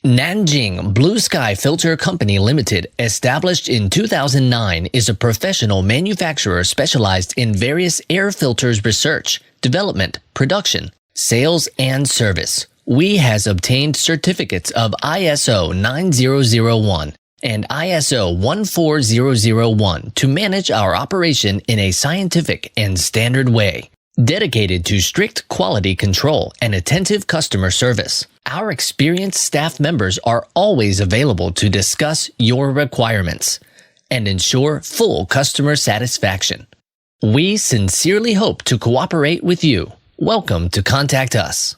Nanjing Blue Sky Filter Company Limited, established in 2009, is a professional manufacturer specialized in various air filters research, development, production, sales, and service. We has obtained certificates of ISO 9001 and ISO 14001 to manage our operation in a scientific and standard way, dedicated to strict quality control and attentive customer service. Our experienced staff members are always available to discuss your requirements and ensure full customer satisfaction. We sincerely hope to cooperate with you. Welcome to contact us.